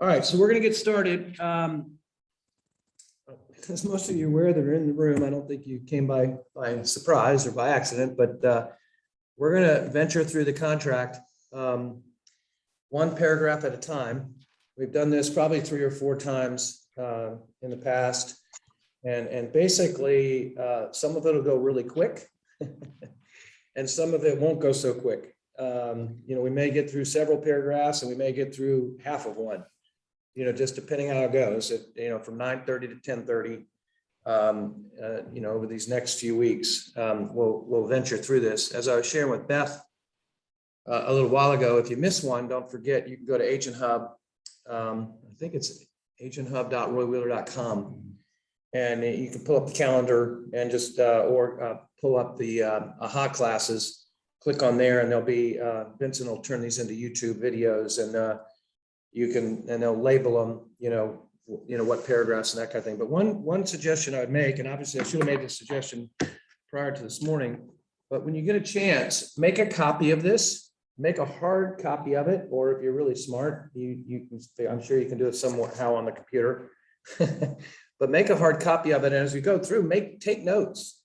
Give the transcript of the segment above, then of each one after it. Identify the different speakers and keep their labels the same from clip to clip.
Speaker 1: All right, so we're going to get started. As most of you are aware that are in the room, I don't think you came by surprise or by accident, but we're going to venture through the contract one paragraph at a time. We've done this probably 3 or 4 times in the past. And basically, some of it will go really quick and some of it won't go so quick. We may get through several paragraphs and we may get through half of one, just depending how it goes, from 9:30 to 10:30, over these next few weeks, we'll venture through this. As I was sharing with Beth a little while ago, if you miss one, don't forget, you can go to Agent Hub. I think it's agenthub.roywheeler.com. And you can pull up the calendar and just, pull up the AHA classes, click on there, and there'll be, Vincent will turn these into YouTube videos, and they'll label them, what paragraphs and that kind of thing. But one suggestion I would make, and obviously I should have made this suggestion prior to this morning, but when you get a chance, make a copy of this, make a hard copy of it, or if you're really smart, you can, I'm sure you can do it somehow on the computer. But make a hard copy of it, and as you go through, take notes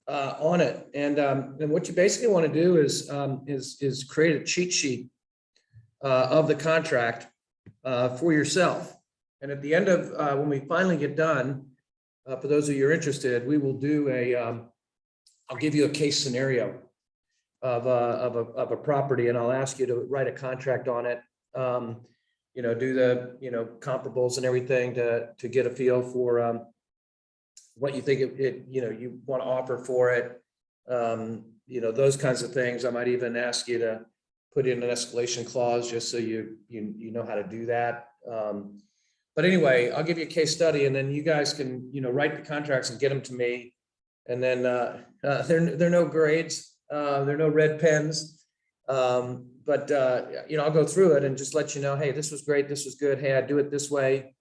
Speaker 1: on it. And what you basically want to do is create a cheat sheet of the contract for yourself. And at the end of when we finally get done, for those of you who are interested, we will do I'll give you a case scenario of a property, and I'll ask you to write a contract on it. Do the comparables and everything to get a feel for what you think you want to offer for it. Those kinds of things. I might even ask you to put in an escalation clause just so you know how to do that. But anyway, I'll give you a case study, and then you guys can write the contracts and get them to me. And then they're no grades, they're no red pens. But I'll go through it and just let you know, hey, this was great, this was good, hey, I do it this way,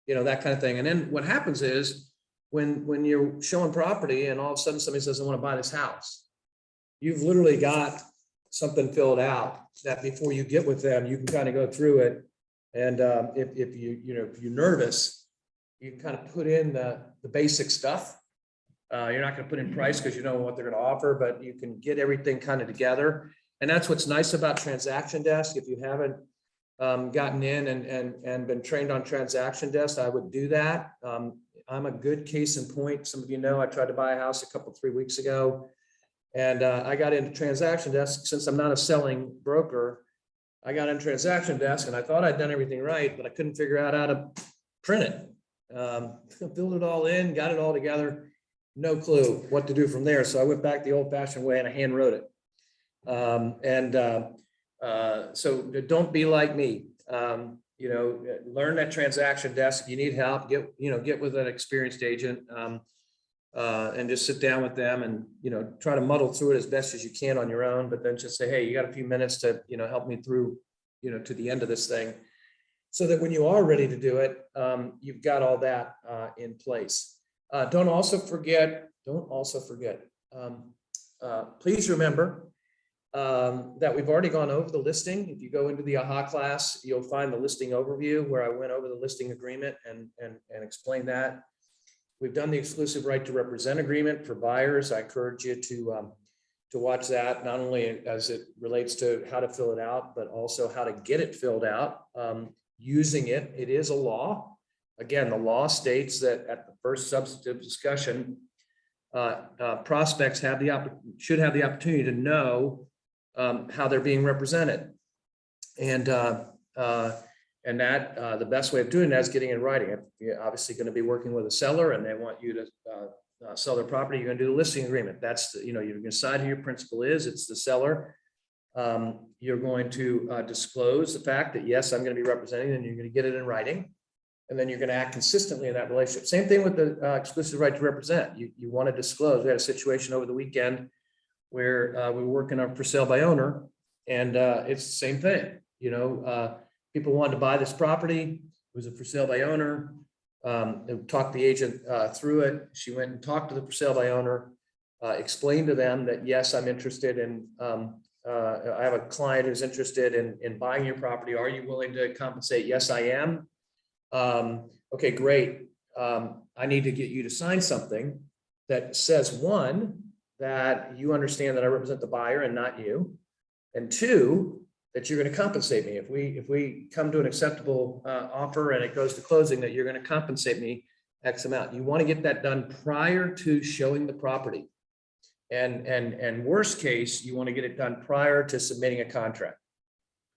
Speaker 1: that kind of thing. And then what happens is when you're showing property and all of a sudden somebody says, I want to buy this house, you've literally got something filled out that before you get with them, you can kind of go through it. And if you're nervous, you can kind of put in the basic stuff. You're not going to put in price because you know what they're going to offer, but you can get everything kind of together. And that's what's nice about Transaction Desk. If you haven't gotten in and been trained on Transaction Desk, I would do that. I'm a good case in point. Some of you know I tried to buy a house 3 weeks ago, and I got into Transaction Desk. Since I'm not a selling broker, I got in Transaction Desk and I thought I'd done everything right, but I couldn't figure out how to print it. Filled it all in, got it all together. No clue what to do from there. So I went back the old-fashioned way and I hand wrote it. So don't be like me. Learn that Transaction Desk. If you need help, get with an experienced agent, and just sit down with them and try to muddle through it as best as you can on your own. But then just say, hey, you got a few minutes to help me through to the end of this thing, so that when you are ready to do it, you've got all that in place. Don't also forget. Please remember that we've already gone over the listing. If you go into the AHA class, you'll find the listing overview where I went over the listing agreement and explained that. We've done the exclusive right to represent agreement for buyers. I encourage you to watch that, not only as it relates to how to fill it out, but also how to get it filled out using it. It is a law. Again, the law states that at the first substantive discussion, prospects should have the opportunity to know how they're being represented, and that the best way of doing that is getting in writing. If you're obviously going to be working with a seller and they want you to sell their property, you're going to do the listing agreement. That's you're going to decide who your principal is. It's the seller. You're going to disclose the fact that yes, I'm going to be representing, and you're going to get it in writing. And then you're going to act consistently in that relationship. Same thing with the exclusive right to represent. You want to disclose. We had a situation over the weekend where we were working on for sale by owner, and it's the same thing. People wanted to buy this property. It was a for sale by owner. Talked the agent through it. She went and talked to the for sale by owner, explained to them that yes, I'm interested in I have a client who's interested in buying your property. Are you willing to compensate? Yes, I am. Okay, great. I need to get you to sign something that says, one, that you understand that I represent the buyer and not you. And two, that you're going to compensate me. If we come to an acceptable offer and it goes to closing, that you're going to compensate me X amount. You want to get that done prior to showing the property. And worst case, you want to get it done prior to submitting a contract.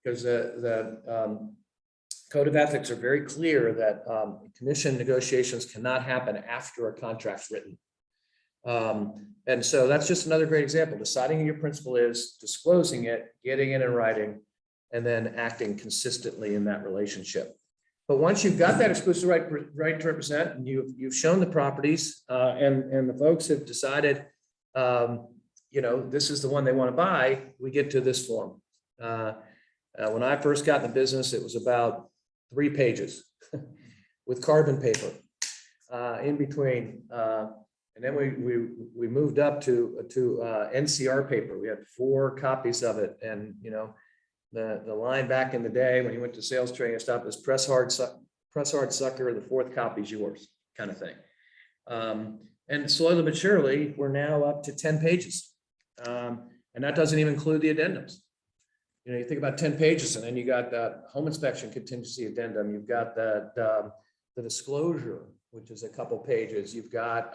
Speaker 1: Because the Code of Ethics are very clear that commission negotiations cannot happen after a contract's written. And so that's just another great example. Deciding who your principal is, disclosing it, getting it in writing, and then acting consistently in that relationship. But once you've got that exclusive right to represent, and you've shown the properties, and the folks have decided, this is the one they want to buy, we get to this form. When I first got in the business, it was about 3 pages with carbon paper in between. And then we moved up to NCR paper. We had 4 copies of it. And, the line back in the day when you went to sales training and stuff is press hard, sucker, the 4th copy is yours kind of thing. And slowly but surely, we're now up to 10 pages. And that doesn't even include the addendums. You think about 10 pages, and then you got that home inspection contingency addendum. You've got that the disclosure, which is a couple pages. You've got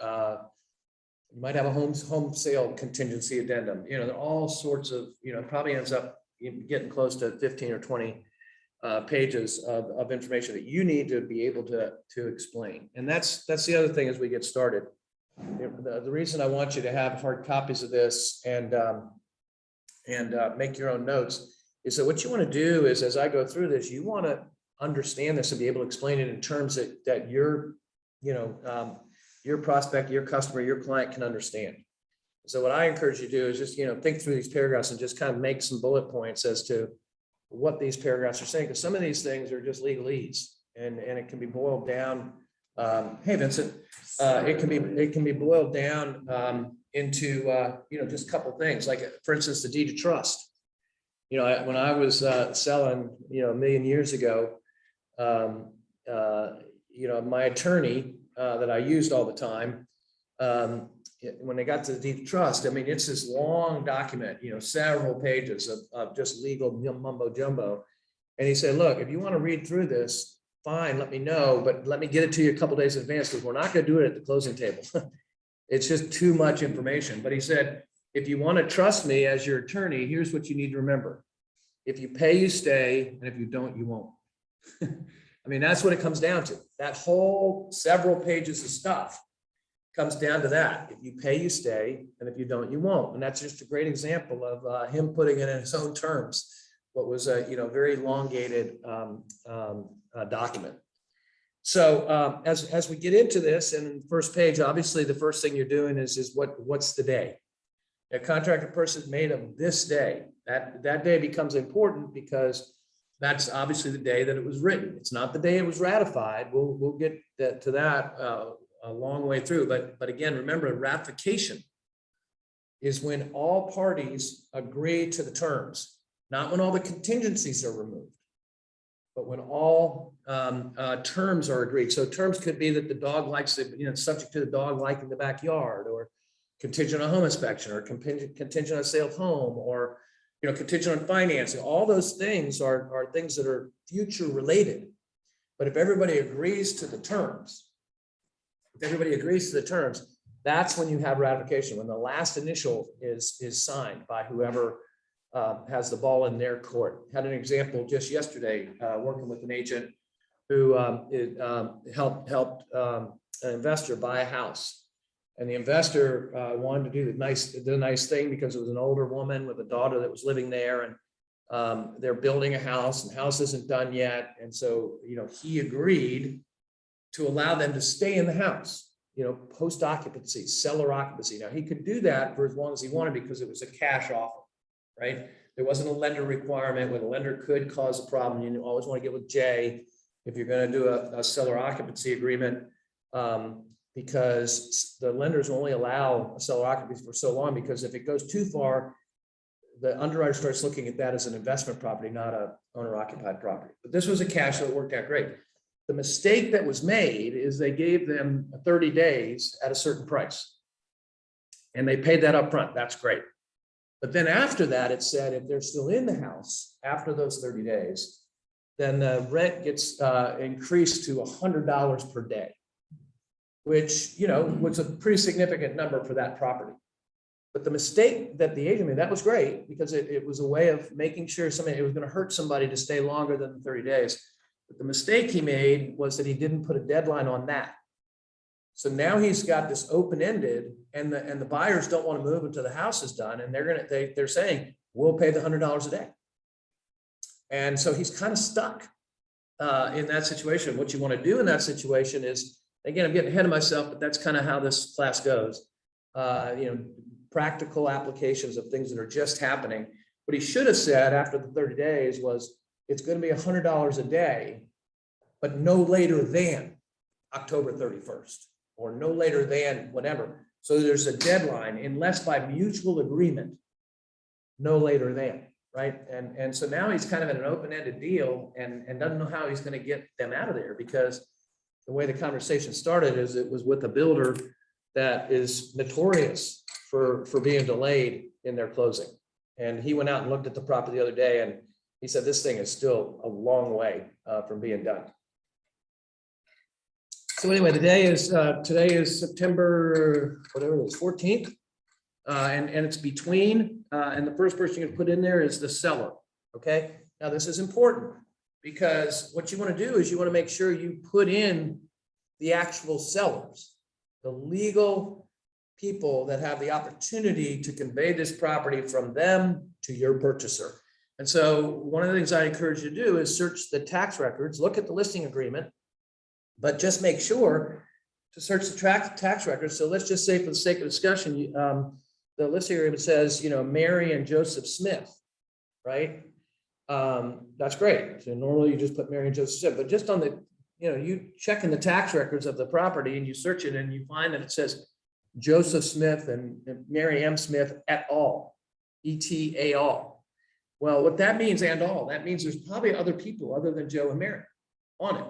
Speaker 1: you might have a home sale contingency addendum. There are all sorts of, it probably ends up getting close to 15 or 20 pages of information that you need to be able to explain. And that's the other thing as we get started. The reason I want you to have hard copies of this and make your own notes is that what you want to do is, as I go through this, you want to understand this and be able to explain it in terms that your prospect, your customer, your client can understand. So what I encourage you to do is just, think through these paragraphs and just kind of make some bullet points as to what these paragraphs are saying, because some of these things are just legalese, and it can be boiled down. Hey, Vincent, it can be boiled down into just a couple things, like, for instance, the deed of trust. When I was selling, 1 million years ago, my attorney that I used all the time, when they got to the deed of trust, it's this long document, several pages of just legal mumbo jumbo. And he said, look, if you want to read through this, fine, let me know, but let me get it to you a couple days in advance, because we're not going to do it at the closing table. It's just too much information. But he said, if you want to trust me as your attorney, here's what you need to remember. If you pay, you stay, and if you don't, you won't. That's what it comes down to. That whole several pages of stuff comes down to that. If you pay, you stay, and if you don't, you won't. And that's just a great example of him putting it in his own terms, what was a very elongated document. So as we get into this, and first page, obviously the first thing you're doing is what's the day? A contracted person made of this day. That day becomes important because that's obviously the day that it was written. It's not the day it was ratified. We'll get to that a long way through. But again, remember, ratification is when all parties agree to the terms, not when all the contingencies are removed, but when all terms are agreed. So terms could be that the dog likes it, subject to the dog liking the backyard, or contingent on home inspection, or contingent on sale of home, or contingent on financing. All those things are things that are future related. But if everybody agrees to the terms, that's when you have ratification, when the last initial is signed by whoever has the ball in their court. Had an example just yesterday, working with an agent who helped an investor buy a house. And the investor wanted to do the nice thing because it was an older woman with a daughter that was living there, and they're building a house, and the house isn't done yet. And so, he agreed to allow them to stay in the house, post occupancy, seller occupancy. Now, he could do that for as long as he wanted because it was a cash offer, right? There wasn't a lender requirement. When a lender could cause a problem, you always want to get with Jay if you're going to do a seller occupancy agreement. Because the lenders only allow a seller occupancy for so long, because if it goes too far, the underwriter starts looking at that as an investment property, not a owner occupied property. But this was a cash, so it worked out great. The mistake that was made is they gave them 30 days at a certain price. And they paid that up front. That's great. But then after that, it said if they're still in the house after those 30 days, then the rent gets increased to $100 per day, which, you know, was a pretty significant number for that property. But the mistake that the agent made, that was great because it was a way of making sure it was going to hurt somebody to stay longer than the 30 days. But the mistake he made was that he didn't put a deadline on that. So now he's got this open-ended, and the buyers don't want to move until the house is done, and they're saying we'll pay the $100 a day. And so he's kind of stuck in that situation. What you want to do in that situation is, again, I'm getting ahead of myself, but that's kind of how this class goes. You know, practical applications of things that are just happening. What he should have said after the 30 days was, it's going to be $100 a day, but no later than October 31st, or no later than whatever. So there's a deadline, unless by mutual agreement, no later than, right? And so now he's kind of in an open-ended deal and doesn't know how he's going to get them out of there, because the way the conversation started is it was with a builder that is notorious for being delayed in their closing. And he went out and looked at the property the other day, and he said, this thing is still a long way from being done. So anyway, today is September, whatever it is, 14th. And it's between, and the first person you can put in there is the seller. Okay. Now this is important, because what you want to do is you want to make sure you put in the actual sellers, the legal people that have the opportunity to convey this property from them to your purchaser. And so one of the things I encourage you to do is search the tax records, look at the listing agreement, but just make sure to search the tax records. So let's just say, for the sake of discussion, the listing agreement says, you know, Mary and Joseph Smith, right? That's great. So normally you just put Mary and Joseph Smith, but just on the, you know, you check in the tax records of the property and you search it and you find that it says Joseph Smith and Mary M. Smith et al, E-T-A-L. Well, what that means, and all, that means there's probably other people other than Joe and Mary on it.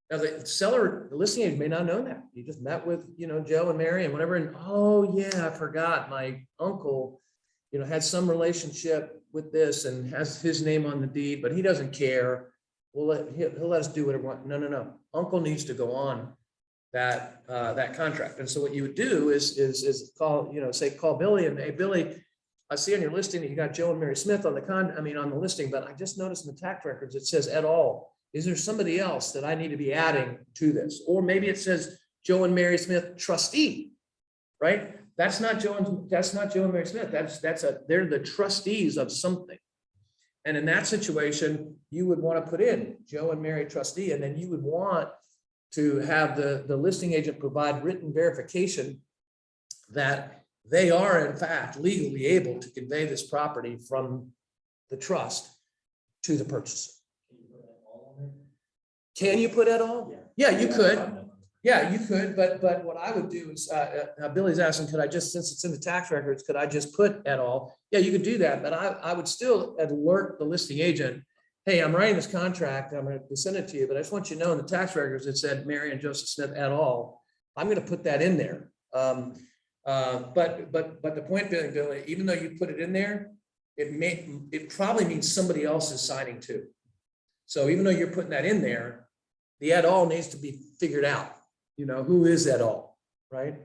Speaker 1: Now the seller, the listing agent may not know that. You just met with, you know, Joe and Mary and whatever, and oh yeah, I forgot, my uncle, you know, had some relationship with this and has his name on the deed, but he doesn't care. He'll let us do whatever we want. No. Uncle needs to go on that contract. And so what you would do is call, you know, say, call Billy and, hey, Billy, I see on your listing that you got Joe and Mary Smith on the listing, but I just noticed in the tax records, it says et al. Is there somebody else that I need to be adding to this? Or maybe it says Joe and Mary Smith trustee, right? That's not Joe and Mary Smith. They're the trustees of something. And in that situation, you would want to put in Joe and Mary trustee, and then you would want to have the listing agent provide written verification that they are in fact legally able to convey this property from the trust to the purchaser. Can you put et al? Yeah, you could. Yeah, you could. But what I would do is, Billy's asking, could I just, since it's in the tax records, could I just put et al? Yeah, you could do that. But I would still alert the listing agent, hey, I'm writing this contract. I'm going to send it to you, but I just want you to know in the tax records, it said Mary and Joseph Smith et al. I'm going to put that in there. But the point being, Billy, even though you put it in there, it probably means somebody else is signing too. So even though you're putting that in there, the et al needs to be figured out. You know, who is et al, right?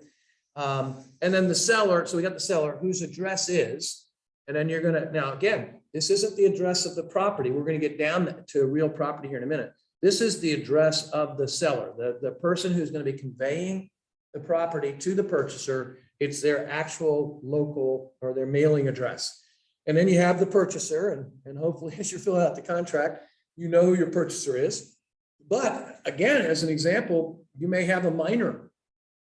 Speaker 1: And then the seller, so we got the seller whose address is, and then you're gonna, now again, this isn't the address of the property. We're gonna get down to real property here in a minute. This is the address of the seller, the person who's gonna be conveying the property to the purchaser. It's their actual local or their mailing address. And then you have the purchaser, and hopefully as you're filling out the contract, you know who your purchaser is. But again, as an example, you may have a minor,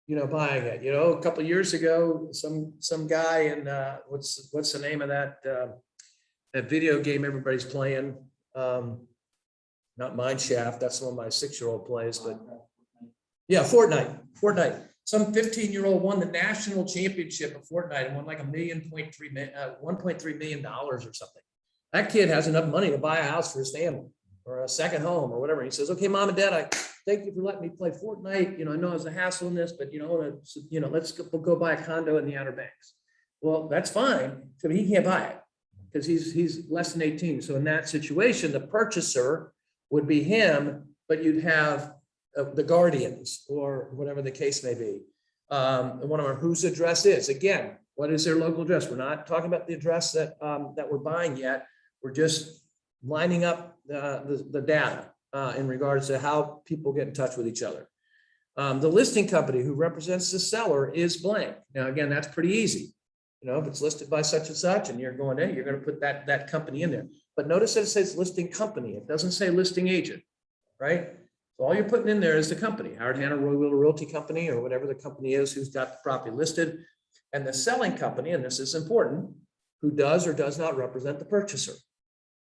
Speaker 1: you know, buying it. You know, a couple of years ago, some guy in what's the name of that video game everybody's playing? Not Mineshaft. That's the one my 6-year-old plays, but yeah, Fortnite. some 15-year-old won the national championship of Fortnite and won like $1.3 million or something. That kid has enough money to buy a house for his family or a second home or whatever. He says, okay, mom and dad, I thank you for letting me play Fortnite. I know there's a hassle in this, but let's go buy a condo in the Outer Banks. Well, that's fine. So he can't buy it because he's less than 18. So in that situation, the purchaser would be him, but you'd have the guardians or whatever the case may be. One of our whose address is, again, what is their local address? We're not talking about the address that we're buying yet. We're just lining up the data in regards to how people get in touch with each other. The listing company who represents the seller is blank. Now, again, that's pretty easy. If it's listed by such and such and you're going in, you're going to put that company in there. But notice that it says listing company. It doesn't say listing agent, right? So all you're putting in there is the company, Howard Hanna Roy Wheeler Realty Company, or whatever the company is who's got the property listed, and the selling company, and this is important, who does or does not represent the purchaser.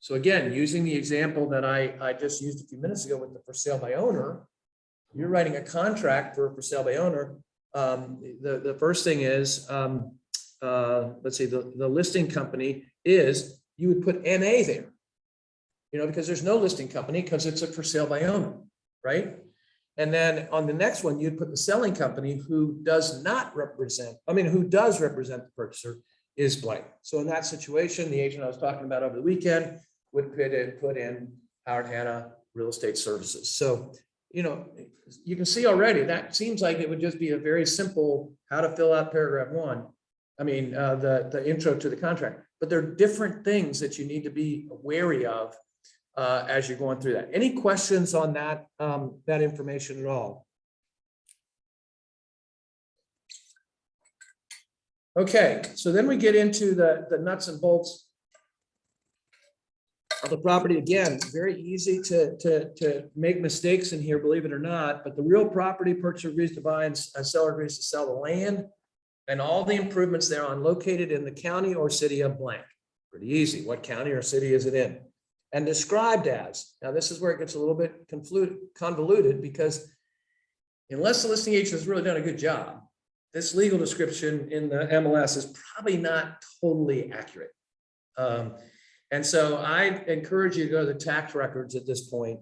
Speaker 1: So again, using the example that I just used a few minutes ago with the for sale by owner, you're writing a contract for sale by owner. The first thing is, let's see, the listing company is, you would put NA there, because there's no listing company because it's a for sale by owner, right? And then on the next one, you'd put the selling company who does represent the purchaser is blank. So in that situation, the agent I was talking about over the weekend would put in Howard Hanna Real Estate Services. So, you can see already that seems like it would just be a very simple how to fill out paragraph 1. The intro to the contract, but there are different things that you need to be wary of as you're going through that. Any questions on that information at all? Okay, so then we get into the nuts and bolts of the property. Again, very easy to make mistakes in here, believe it or not, but the real property, purchaser agrees to buy and seller agrees to sell the land and all the improvements thereon located in the county or city of blank. Pretty easy. What county or city is it in? And described as. Now, this is where it gets a little bit convoluted because unless the listing agent has really done a good job, this legal description in the MLS is probably not totally accurate. And so I encourage you to go to the tax records at this point.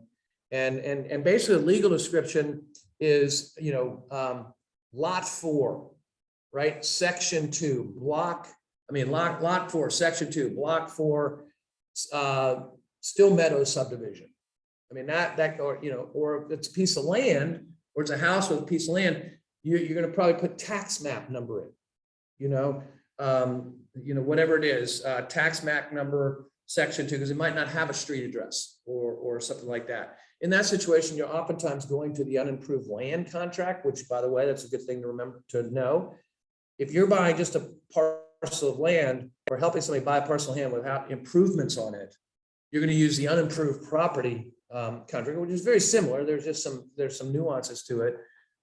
Speaker 1: And basically the legal description is, lot 4, right? Section 2, lot 4, section 2, block 4, Still Meadows subdivision. Or if it's a piece of land or it's a house with a piece of land, you're going to probably put tax map number in, whatever it is, tax map number section 2, because it might not have a street address or something like that. In that situation, you're oftentimes going to the unimproved land contract, which, by the way, that's a good thing to remember to know. If you're buying just a parcel of land or helping somebody buy a parcel of land without improvements on it, you're going to use the unimproved property contract, which is very similar. There's some nuances to it.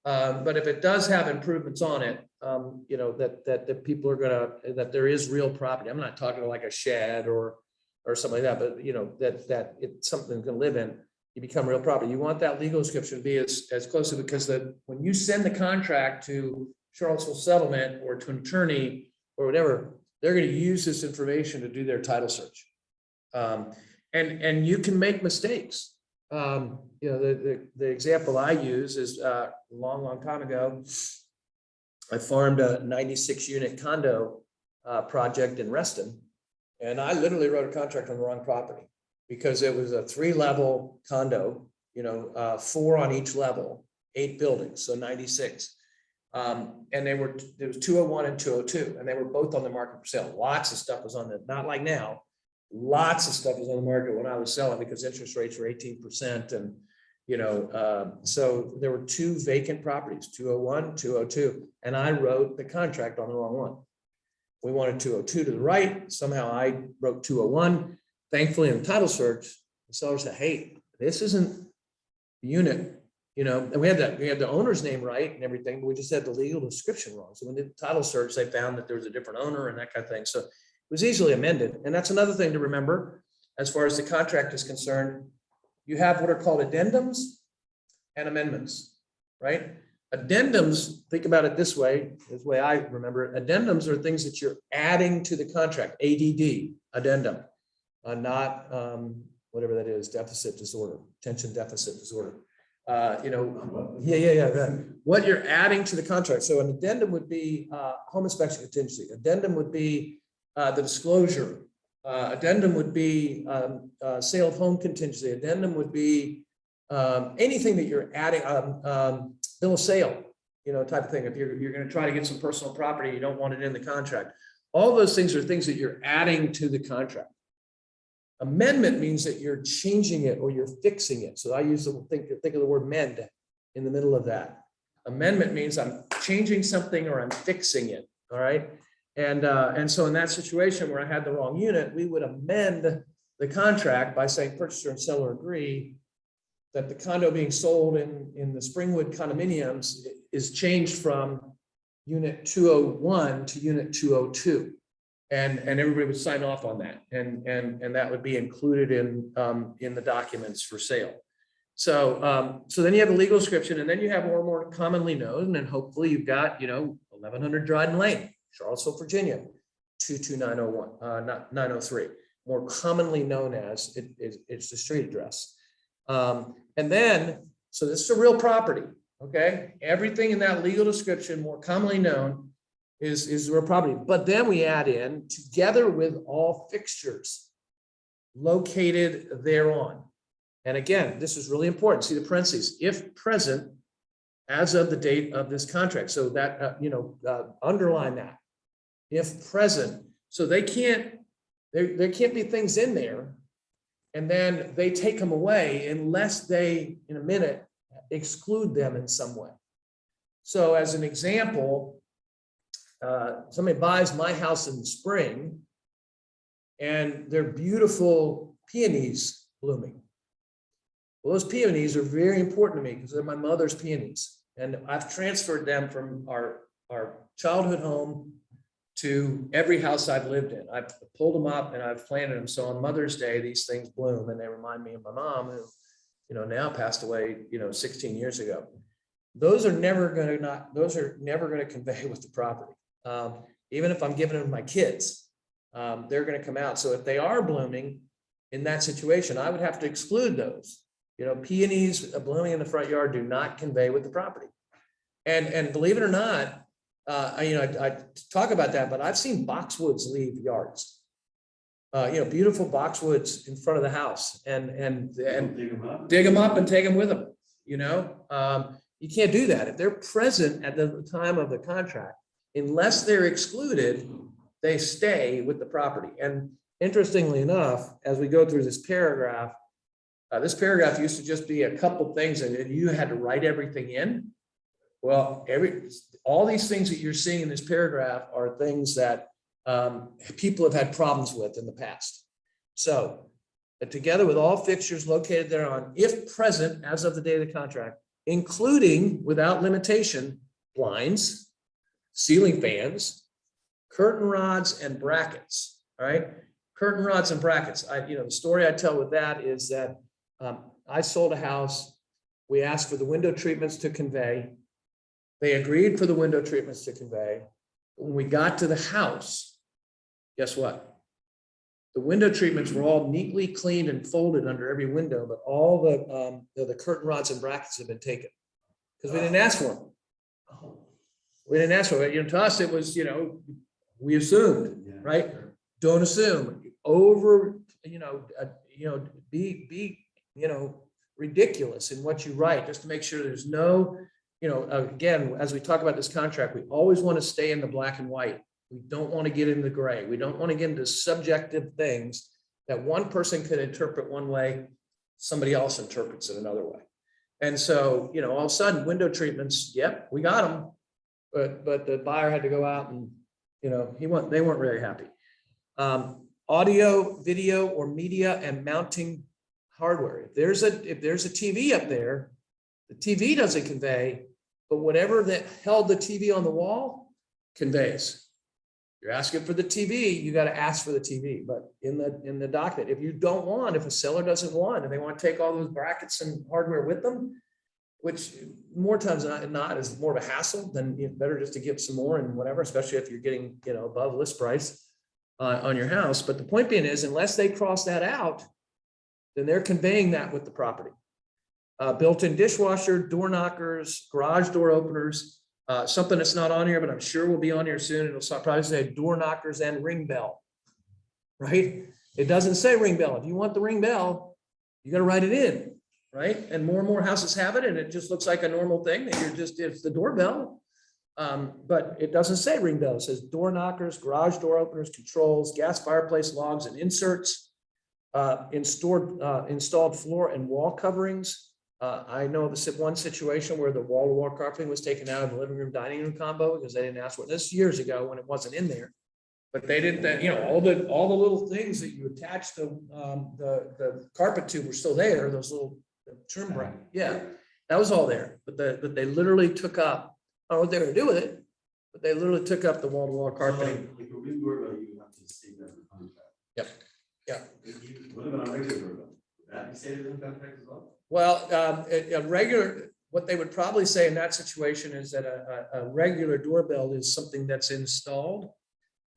Speaker 1: But if it does have improvements on it, that people are that there is real property. I'm not talking like a shed or something like that, but that it's something you can live in, you become real property. You want that legal description to be as close to, because when you send the contract to Charlottesville Settlement or to an attorney or whatever, they're going to use this information to do their title search. And you can make mistakes. The example I use is a long time ago, I farmed a 96 unit condo project in Reston, and I literally wrote a contract on the wrong property because it was a 3-level condo, 4 on each level, 8 buildings, so 96. And there was 201 and 202, and they were both on the market for sale. Lots of stuff was on the, not like now. Lots of stuff was on the market when I was selling because interest rates were 18%. And, so there were 2 vacant properties, 201, 202, and I wrote the contract on the wrong one. We wanted 202 to the right. Somehow I wrote 201. Thankfully, in the title search, the seller said, hey, this isn't the unit, and we had the owner's name right and everything, but we just had the legal description wrong. So when they did the title search, they found that there was a different owner and that kind of thing. So it was easily amended. And that's another thing to remember as far as the contract is concerned. You have what are called addendums and amendments, right? Addendums, think about it this way, is the way I remember it. Addendums are things that you're adding to the contract, ADD, addendum, not whatever that is, deficit disorder, attention deficit disorder. Yeah. What you're adding to the contract. So an addendum would be home inspection contingency. Addendum would be the disclosure. Addendum would be sale of home contingency. Addendum would be anything that you're adding, bill of sale, type of thing. If you're going to try to get some personal property, you don't want it in the contract. All those things are things that you're adding to the contract. Amendment means that you're changing it or you're fixing it. So I use think of the word mend in the middle of that. Amendment means I'm changing something or I'm fixing it. All right. And so in that situation where I had the wrong unit, we would amend the contract by saying purchaser and seller agree that the condo being sold in the Springwood condominiums is changed from unit 201 to unit 202. And everybody would sign off on that. And that would be included in the documents for sale. So then you have a legal description, and then you have more commonly known, and hopefully you've got, 1100 Dryden Lane, Charlottesville, Virginia, 22901, not 903, more commonly known as it's the street address. And then, so this is a real property, okay? Everything in that legal description, more commonly known, is real property. But then we add in, together with all fixtures located thereon. And again, this is really important. See the parentheses, if present as of the date of this contract. So that, underline that. If present, so there can't be things in there and then they take them away unless they, in a minute, exclude them in some way. So as an example, somebody buys my house in the spring and they're beautiful peonies blooming. Well, those peonies are very important to me because they're my mother's peonies. And I've transferred them from our childhood home to every house I've lived in. I've pulled them up and I've planted them. So on Mother's Day, these things bloom and they remind me of my mom who, now passed away, 16 years ago. Those are never going to convey with the property. Even if I'm giving them to my kids, they're going to come out. So if they are blooming in that situation, I would have to exclude those. Peonies blooming in the front yard do not convey with the property. And believe it or not, I talk about that, but I've seen boxwoods leave yards. Beautiful boxwoods in front of the house, and dig them up and take them with them. You can't do that if they're present at the time of the contract. Unless they're excluded, they stay with the property. And interestingly enough, as we go through this paragraph used to just be a couple things and you had to write everything in. Well, all these things that you're seeing in this paragraph are things that people have had problems with in the past. So together with all fixtures located thereon, if present as of the date of the contract, including without limitation, blinds, ceiling fans, curtain rods, and brackets. All right, curtain rods and brackets. The story I tell with that is that I sold a house. We asked for the window treatments to convey. They agreed for the window treatments to convey. When we got to the house, guess what? The window treatments were all neatly cleaned and folded under every window, but all the curtain rods and brackets had been taken because we didn't ask for them. We didn't ask for it. To us, it was, we assumed, right? Don't assume. Be ridiculous in what you write, just to make sure there's no, again, as we talk about this contract, we always want to stay in the black and white. We don't want to get into the gray. We don't want to get into subjective things that one person could interpret one way, somebody else interprets it another way. And so, all of a sudden, window treatments, yep, we got them. But the buyer had to go out and, they weren't very happy. Audio, video, or media and mounting hardware. If there's a TV up there, the TV doesn't convey, but whatever that held the TV on the wall conveys. You're asking for the TV, you got to ask for the TV. But in the document, if a seller doesn't want, and they want to take all those brackets and hardware with them, which more times than not is more of a hassle, then better just to give some more and whatever, especially if you're getting, above list price on your house. But the point being is, unless they cross that out, then they're conveying that with the property. Built-in dishwasher, door knockers, garage door openers, something that's not on here, but I'm sure will be on here soon. It'll probably say door knockers and ring bell, right? It doesn't say ring bell. If you want the ring bell, you got to write it in, right? And more houses have it, and it just looks like a normal thing that it's the doorbell. But it doesn't say ring bell. It says door knockers, garage door openers, controls, gas fireplace logs and inserts, installed floor and wall coverings. I know this one situation where the wall-to-wall carpeting was taken out of the living room, dining room combo because they didn't ask for it. This years ago when it wasn't in there. But they didn't, all the little things that you attach the carpet to were still there. Those little trim bracket, yeah, that was all there. But they literally took up, I don't know what they were gonna do with it, but they literally took up the wall-to-wall carpeting.
Speaker 2: Like a ring doorbell, you have to state that in the contract.
Speaker 1: Yep. Yeah.
Speaker 2: What about a regular doorbell? Would that be stated in the contract as well?
Speaker 1: Well, a regular, what they would probably say in that situation is that a regular doorbell is something that's installed,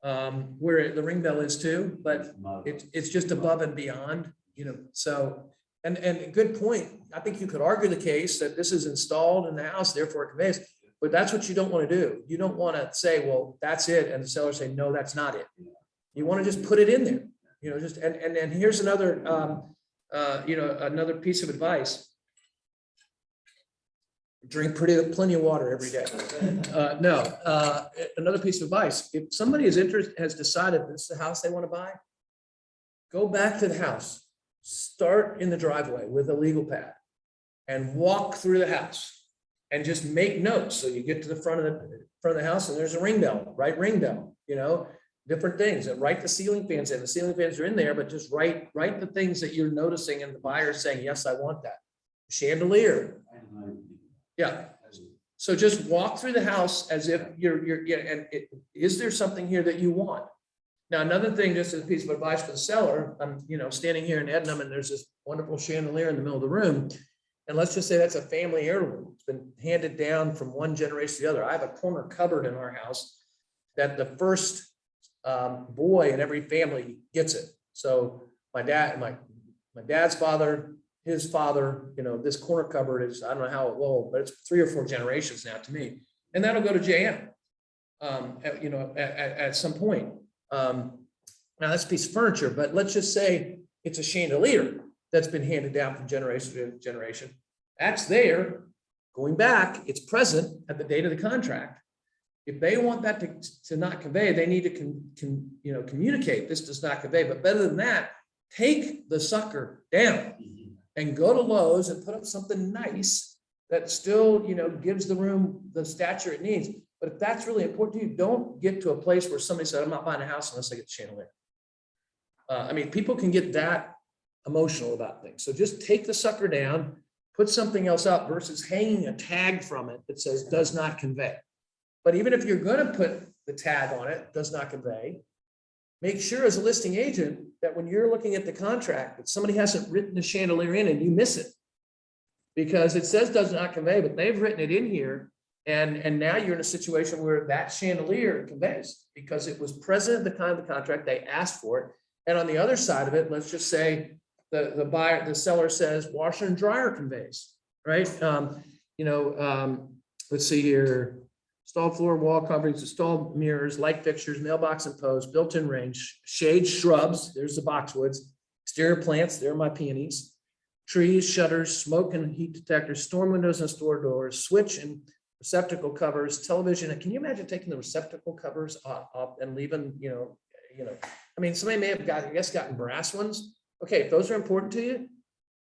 Speaker 1: where the ring bell is too, but it's just above and beyond, so, and a good point. I think you could argue the case that this is installed in the house, therefore it conveys, but that's what you don't want to do. You don't want to say, well, that's it. And the seller say, no, that's not it. You want to just put it in there, and here's another, another piece of advice. Drink plenty of water every day. Another piece of advice. If somebody has decided this is the house they want to buy, go back to the house, start in the driveway with a legal pad and walk through the house and just make notes. So you get to the front of the house and there's a ring bell, right? Ring bell, different things, and write the ceiling fans in. The ceiling fans are in there, but just write the things that you're noticing and the buyer saying, yes, I want that. Chandelier. Yeah. So just walk through the house as if is there something here that you want? Now, another thing, just as a piece of advice for the seller, I'm, standing here in Ednam and there's this wonderful chandelier in the middle of the room. And let's just say that's a family heirloom. It's been handed down from one generation to the other. I have a corner cupboard in our house that the first boy in every family gets it. So my dad's father, his father, this corner cupboard is, I don't know how old, but it's 3 or 4 generations now to me. And that'll go to JM, at some point. Now that's a piece of furniture, but let's just say it's a chandelier that's been handed down from generation to generation. That's there, going back, it's present at the date of the contract. If they want that to not convey, they need to communicate, this does not convey. But better than that, take the sucker down and go to Lowe's and put up something nice that still, gives the room the stature it needs. But if that's really important to you, don't get to a place where somebody said, I'm not buying a house unless I get the chandelier. People can get that emotional about things. So just take the sucker down, put something else up versus hanging a tag from it that says does not convey. But even if you're going to put the tag on it, does not convey, make sure as a listing agent that when you're looking at the contract that somebody hasn't written the chandelier in and you miss it. Because it says does not convey, but they've written it in here. And now you're in a situation where that chandelier conveys because it was present at the time of the contract, they asked for it. And on the other side of it, let's just say the seller says washer and dryer conveys, right? Let's see here. Installed floor and wall coverings, installed mirrors, light fixtures, mailbox and posts, built-in range, shade, shrubs, there's the boxwoods, exterior plants, there are my peonies, trees, shutters, smoke and heat detectors, storm windows and store doors, switch and receptacle covers, television. Can you imagine taking the receptacle covers off and leaving, somebody may have gotten brass ones. Okay, if those are important to you,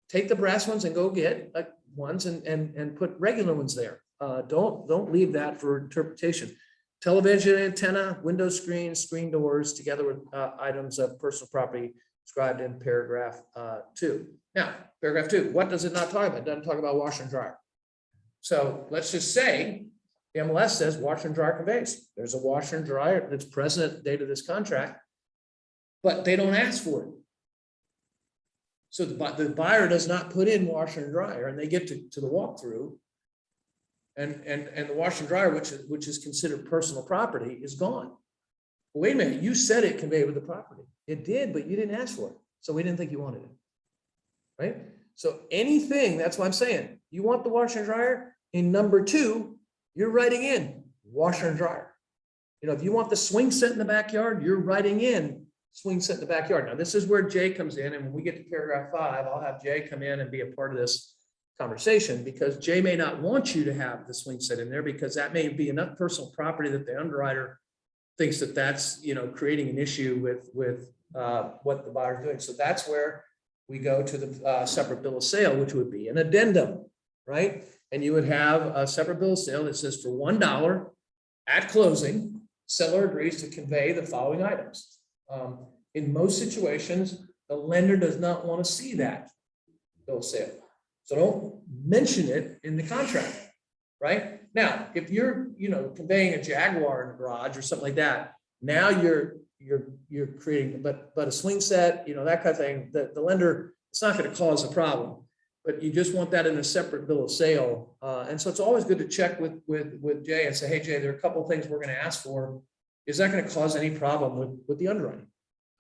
Speaker 1: take the brass ones and go get ones and put regular ones there. Don't leave that for interpretation. Television antenna, window screens, screen doors, together with items of personal property described in paragraph 2. Now, paragraph 2, what does it not talk about? It doesn't talk about washer and dryer. So let's just say the MLS says washer and dryer conveys. There's a washer and dryer that's present at the date of this contract, but they don't ask for it. So the buyer does not put in washer and dryer, and they get to the walkthrough. and the washer and dryer, which is considered personal property, is gone. Wait a minute, you said it conveyed with the property. It did, but you didn't ask for it. So we didn't think you wanted it. Right? So anything, that's what I'm saying. You want the washer and dryer in number 2, you're writing in washer and dryer. You know, if you want the swing set in the backyard, you're writing in swing set in the backyard. Now, this is where Jay comes in, and when we get to paragraph 5, I'll have Jay come in and be a part of this conversation, because Jay may not want you to have the swing set in there, because that may be enough personal property that the underwriter thinks that that's, you know, creating an issue with what the buyer's doing. So that's where we go to the separate bill of sale, which would be an addendum, right? And you would have a separate bill of sale that says for $1 at closing, seller agrees to convey the following items. In most situations, the lender does not want to see that bill of sale. So don't mention it in the contract, right? Now, if you're, you know, conveying a Jaguar in a garage or something like that, now you're creating, but a swing set, you know, that kind of thing, the lender, it's not going to cause a problem, but you just want that in a separate bill of sale. And so it's always good to check with Jay and say, hey, Jay, there are a couple of things we're going to ask for. Is that going to cause any problem with the underwriting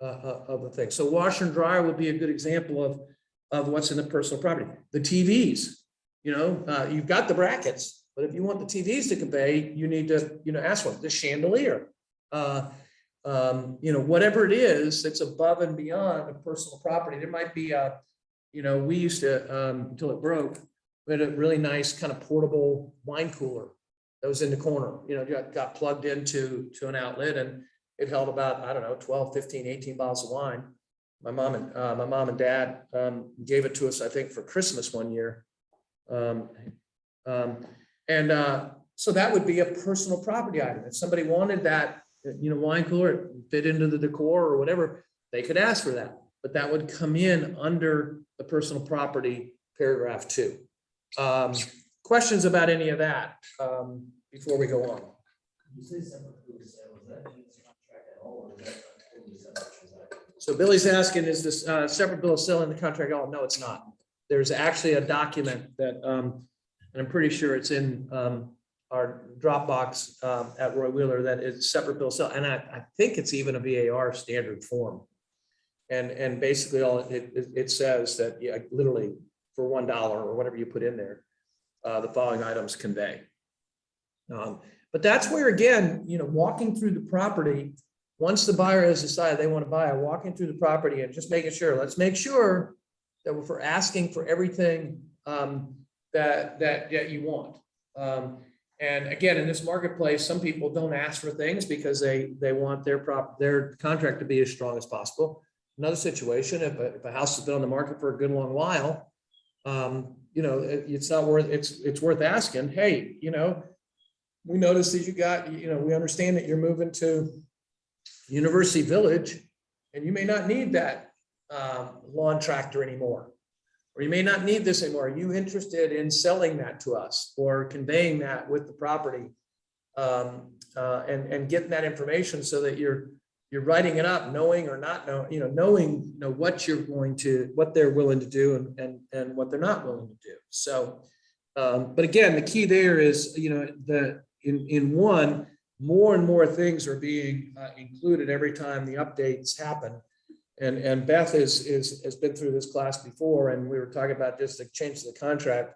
Speaker 1: of the thing? So washer and dryer would be a good example of what's in the personal property. The TVs, you know, you've got the brackets, but if you want the TVs to convey, you need to, you know, ask for it. The chandelier, you know, whatever it is that's above and beyond a personal property. There might be a, you know, we used to, until it broke, we had a really nice kind of portable wine cooler that was in the corner, you know, got plugged into an outlet, and it held about, I don't know, 12, 15, 18 bottles of wine. My mom and dad gave it to us, I think, for Christmas one year. So that would be a personal property item. If somebody wanted that, you know, wine cooler, fit into the decor or whatever, they could ask for that, but that would come in under the personal property paragraph 2. Questions about any of that before we go on?
Speaker 2: You say separate bill of sale, is that in this contract at all, or is that totally separate transaction?
Speaker 1: So Billy's asking, is this separate bill of sale in the contract? Oh, no, it's not. There's actually a document that, and I'm pretty sure it's in our Dropbox at Roy Wheeler, that is separate bill of sale. And I think it's even a VAR standard form. And basically all it says that, yeah, literally for $1 or whatever you put in there, the following items convey. But that's where, again, you know, walking through the property, once the buyer has decided they want to buy, walking through the property and just making sure, let's make sure that we're asking for everything that you want. And again, in this marketplace, some people don't ask for things because they want their contract to be as strong as possible. Another situation, if a house has been on the market for a good long while, you know, it's worth asking, hey, you know, we noticed that you got, you know, we understand that you're moving to University Village, and you may not need that lawn tractor anymore, or you may not need this anymore. Are you interested in selling that to us or conveying that with the property, and getting that information so that you're writing it up, knowing or not knowing, you know, knowing, you know, what they're willing to do and what they're not willing to do. So, but again, the key there is, you know, in one, more and more things are being included every time the updates happen. And Beth has been through this class before, and we were talking about just the change to the contract.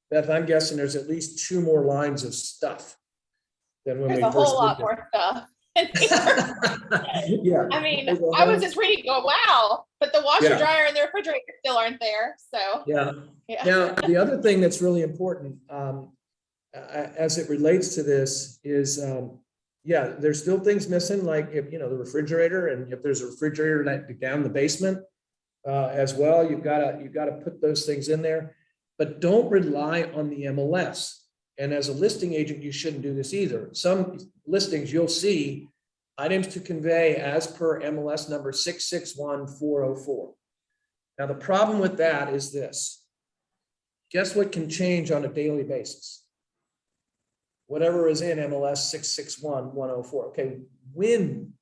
Speaker 1: Beth, I'm guessing there's at least 2 more lines of stuff than when
Speaker 3: There's
Speaker 1: we
Speaker 3: a
Speaker 1: first
Speaker 3: whole lot
Speaker 1: did
Speaker 3: more stuff.
Speaker 1: it. Yeah.
Speaker 3: I mean,
Speaker 1: There's a
Speaker 3: I was
Speaker 1: whole-
Speaker 3: just reading, going, wow, but the washer,
Speaker 1: Yeah.
Speaker 3: dryer, and the refrigerator still aren't there. So
Speaker 1: Yeah.
Speaker 3: yeah.
Speaker 1: Now, the other thing that's really important as it relates to this is, yeah, there's still things missing, like if, you know, the refrigerator, and if there's a refrigerator down in the basement as well, you've got to put those things in there, but don't rely on the MLS. And as a listing agent, you shouldn't do this either. Some listings you'll see items to convey as per MLS number 661404. Now, the problem with that is this. Guess what can change on a daily basis? Whatever is in MLS 661104. Okay, when,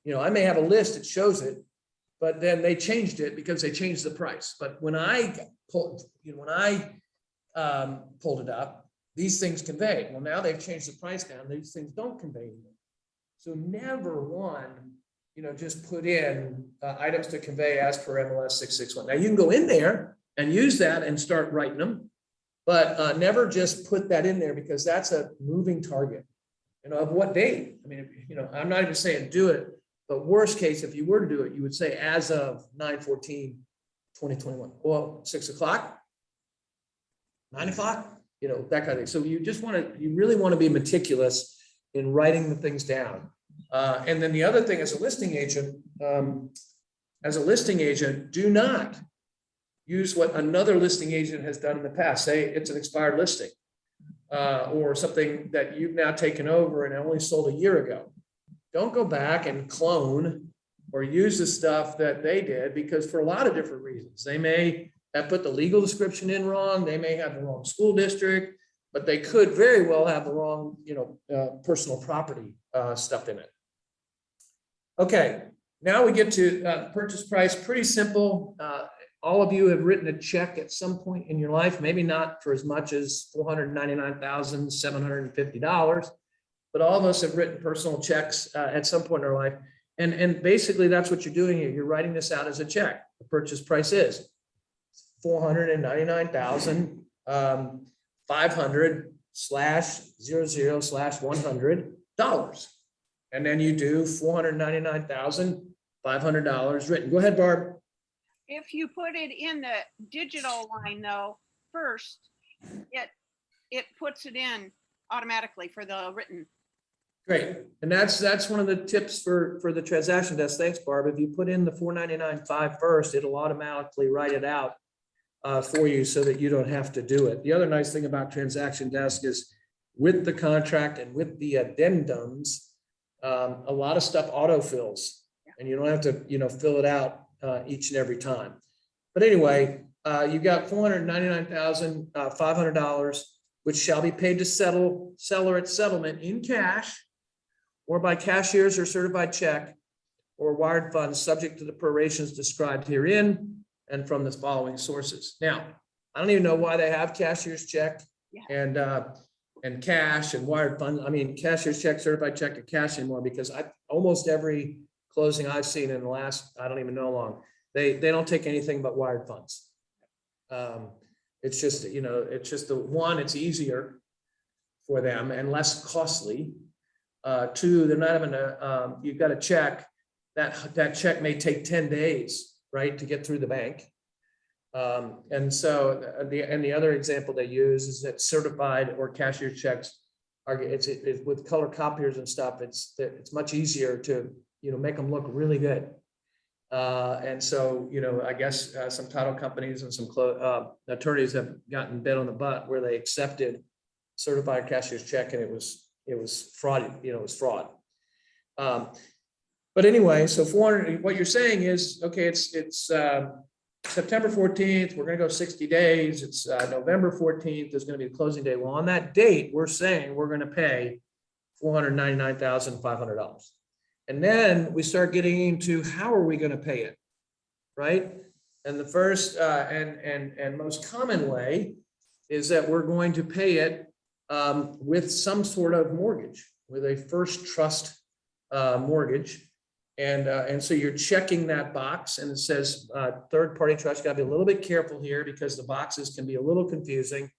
Speaker 1: you know, I may have a list that shows it, but then they changed it because they changed the price. But when I pulled it up, these things convey. Well, now they've changed the price down. These things don't convey anymore. So never one, just put in items to convey as per MLS 661. Now you can go in there and use that and start writing them, but never just put that in there because that's a moving target. Of what date? I mean, I'm not even saying do it, but worst case, if you were to do it, you would say as of 9/14/2021. Well, 6 o'clock, 9 o'clock, that kind of thing. So you really want to be meticulous in writing the things down. And then the other thing, as a listing agent, do not use what another listing agent has done in the past. Say it's an expired listing or something that you've now taken over and only sold a year ago. Don't go back and clone or use the stuff that they did, because for a lot of different reasons, they may have put the legal description in wrong. They may have the wrong school district, but they could very well have the wrong, personal property stuff in it. Okay, now we get to purchase price. Pretty simple. All of you have written a check at some point in your life, maybe not for as much as $499,750, but all of us have written personal checks at some point in our life. And basically that's what you're doing here. You're writing this out as a check. The purchase price is $499,500/00/$100. And then you do $499,500 written. Go ahead, Barb.
Speaker 4: If you put it in the digital line though, first, it puts it in automatically for the written.
Speaker 1: Great. And that's one of the tips for the transaction desk. Thanks, Barb. If you put in the $499,500 first, it'll automatically write it out for you so that you don't have to do it. The other nice thing about transaction desk is with the contract and with the addendums, a lot of stuff autofills and you don't have to, fill it out each and every time. But anyway, you got $499,500, which shall be paid to seller at settlement in cash or by cashier's or certified check or wired funds, subject to the prorations described herein and from the following sources. Now, I don't even know why they have cashier's check and cash and wired funds. I mean, cashier's check, certified check, and cash anymore, because almost every closing I've seen in the last, I don't even know how long, they don't take anything but wired funds. It's just, it's easier for them and less costly. Two, they're not having to, you've got a check, that check may take 10 days, right, to get through the bank. And so the other example they use is that certified or cashier checks are, it's with color copiers and stuff, it's much easier to, make them look really good. And so, I guess some title companies and some attorneys have gotten bit on the butt where they accepted certified cashier's check and it was fraud, it was fraud. But anyway, so 400, what you're saying is, okay, it's September 14th, we're gonna go 60 days. It's November 14th is gonna be the closing day. Well, on that date, we're saying we're gonna pay $499,500. And then we start getting into how are we gonna pay it, right? And the first and most common way is that we're going to pay it with some sort of mortgage, with a first trust mortgage. And so you're checking that box and it says third-party trust. You gotta be a little bit careful here because the boxes can be a little confusing.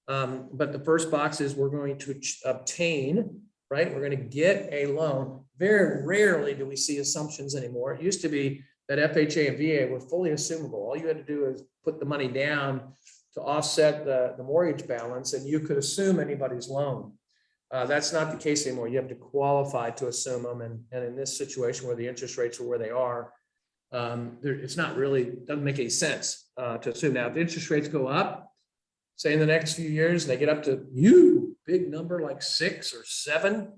Speaker 1: But the first box is we're going to obtain, right? We're going to get a loan. Very rarely do we see assumptions anymore. It used to be that FHA and VA were fully assumable. All you had to do is put the money down to offset the mortgage balance and you could assume anybody's loan. That's not the case anymore. You have to qualify to assume them. And in this situation where the interest rates are where they are, it's not really, doesn't make any sense to assume. Now, if the interest rates go up, say in the next few years, they get up to big number like 6 or 7.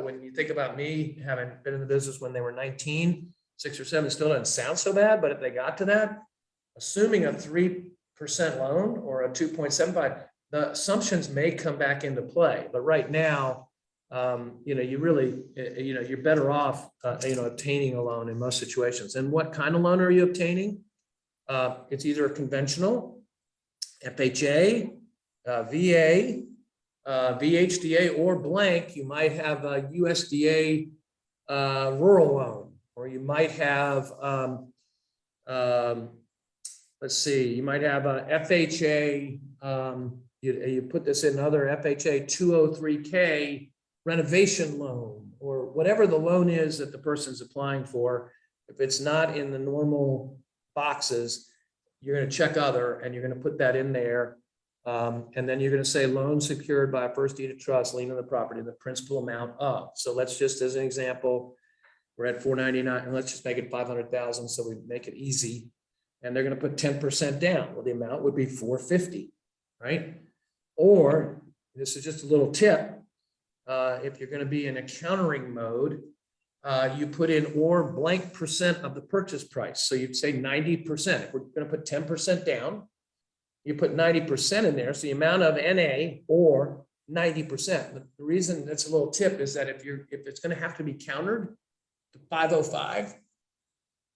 Speaker 1: When you think about me having been in the business when they were 19, 6 or 7 still doesn't sound so bad. But if they got to that, assuming a 3% loan or a 2.75, the assumptions may come back into play, but right now, you really, you're better off, obtaining a loan in most situations. And what kind of loan are you obtaining? It's either a conventional, FHA, VA, VHDA or blank, you might have a USDA rural loan, or you might have, let's see, you might have a FHA, you put this in other FHA 203K renovation loan, or whatever the loan is that the person's applying for. If it's not in the normal boxes, you're going to check other, and you're going to put that in there. And then you're going to say loan secured by a first deed of trust, lien on the property, the principal amount of. So let's just, as an example, we're at 499, and let's just make it 500,000. So we make it easy. And they're going to put 10% down. Well, the amount would be 450, right? Or this is just a little tip. If you're going to be in accounting mode, you put in or blank percent of the purchase price. So you'd say 90%. If we're going to put 10% down, you put 90% in there. So the amount of NA or 90%. The reason that's a little tip is that if it's going to have to be countered to 505,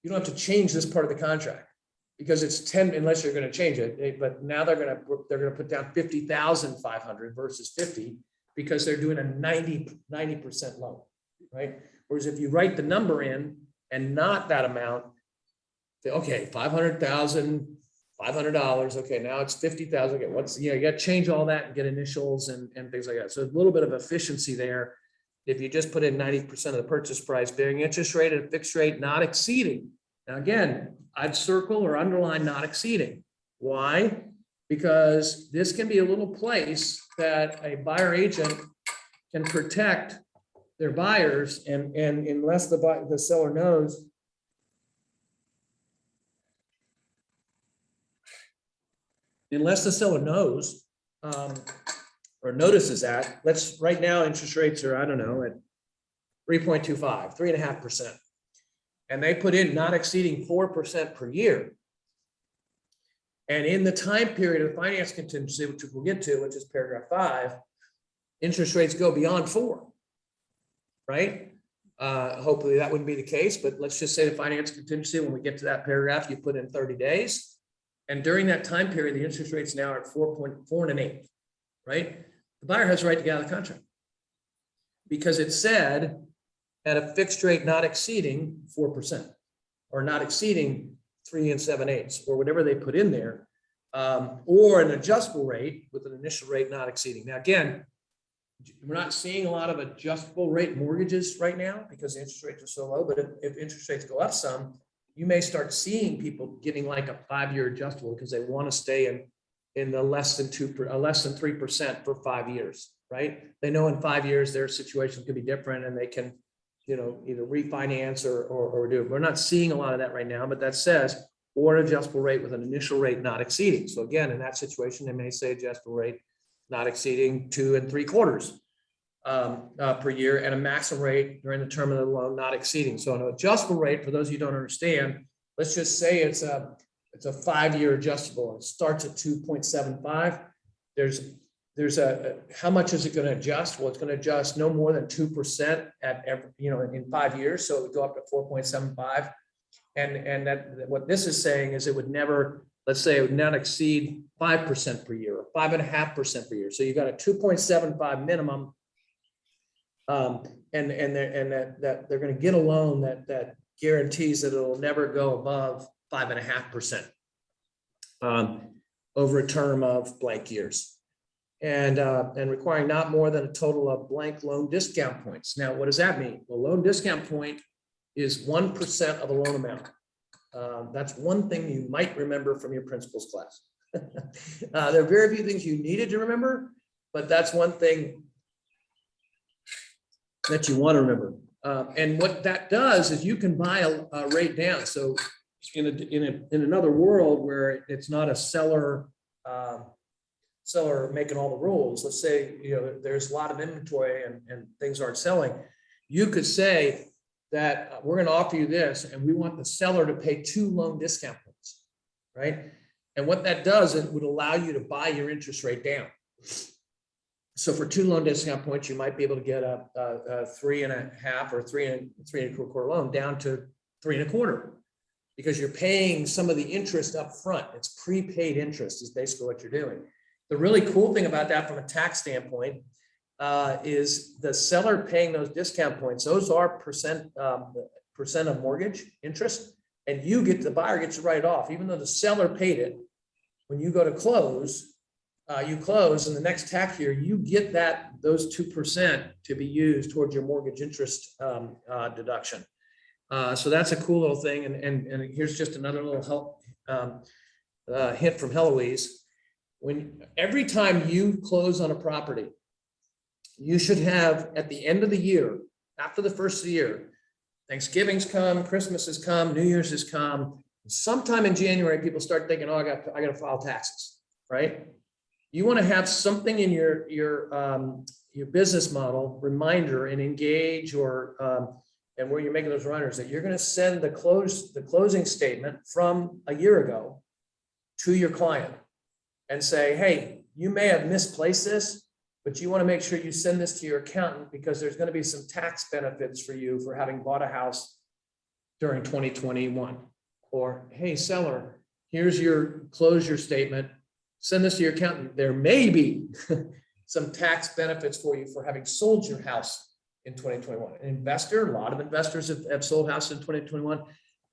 Speaker 1: you don't have to change this part of the contract because it's 10 unless you're going to change it. But now they're going to put down 50,500 versus 50 because they're doing a 90% loan, right? Whereas if you write the number in and not that amount, say, okay, $500,000, $500. Okay, now it's 50,000. Okay, you got to change all that and get initials and things like that. So a little bit of efficiency there. If you just put in 90% of the purchase price, bearing interest rate at a fixed rate, not exceeding. Now, again, I'd circle or underline not exceeding. Why? Because this can be a little place that a buyer agent can protect their buyers, and unless the seller knows, or notices that, right now interest rates are, I don't know, at 3.25, 3.5%. And they put in not exceeding 4% per year. And in the time period of finance contingency, which we'll get to, which is paragraph 5, interest rates go beyond 4, right? Hopefully that wouldn't be the case, but let's just say the finance contingency, when we get to that paragraph, you put in 30 days. And during that time period, the interest rates now are at 4.4 and 8, right? The buyer has the right to get out of the contract because it said at a fixed rate not exceeding 4% or not exceeding 3 7/8 or whatever they put in there, or an adjustable rate with an initial rate not exceeding. Now, again, we're not seeing a lot of adjustable rate mortgages right now because the interest rates are so low, but if interest rates go up some, you may start seeing people getting like a 5-year adjustable because they want to stay in the less than 3% for 5 years, right? They know in 5 years their situation could be different and they can, either refinance or do it. We're not seeing a lot of that right now, but that says or an adjustable rate with an initial rate not exceeding. So again, in that situation, they may say adjustable rate not exceeding 2 3/4 per year, and a maximum rate during the term of the loan not exceeding. So an adjustable rate, for those of you who don't understand, let's just say it's a 5-year adjustable. It starts at 2.75. There's how much is it going to adjust? Well, it's going to adjust no more than 2% in 5 years. So it would go up to 4.75. And that what this is saying is it would never, let's say it would not exceed 5% per year or 5.5% per year. So you've got a 2.75 minimum. And that they're going to get a loan that guarantees that it'll never go above 5.5% over a term of blank years, and requiring not more than a total of blank loan discount points. Now, what does that mean? Well, loan discount point is 1% of a loan amount. That's one thing you might remember from your principles class. There are very few things you needed to remember, but that's one thing that you want to remember. And what that does is you can buy a rate down. So in another world where it's not a seller making all the rules, let's say there's a lot of inventory and things aren't selling, you could say that we're going to offer you this and we want the seller to pay 2 loan discount points, right? And what that does, it would allow you to buy your interest rate down. So for 2 loan discount points, you might be able to get a 3.5 or 3 3.25 loan down to 3.25, because you're paying some of the interest up front. It's prepaid interest is basically what you're doing. The really cool thing about that from a tax standpoint is the seller paying those discount points. Those are percent of mortgage interest, and the buyer gets to write it off, even though the seller paid it. When you go to close, you close, and the next tax year, you get those 2% to be used towards your mortgage interest deduction. So that's a cool little thing. And here's just another little hint from Heloise. Every time you close on a property, you should have at the end of the year, after the first of the year, Thanksgiving's come, Christmas has come, New Year's has come. Sometime in January, people start thinking, oh, I got to file taxes, right? You want to have something in your business model reminder and Engage and where you're making those runners that you're going to send the closing statement from a year ago to your client and say, hey, you may have misplaced this, but you want to make sure you send this to your accountant because there's going to be some tax benefits for you for having bought a house during 2021. Or, hey, seller, here's your closure statement. Send this to your accountant. There may be some tax benefits for you for having sold your house in 2021. An investor, a lot of investors have sold houses in 2021.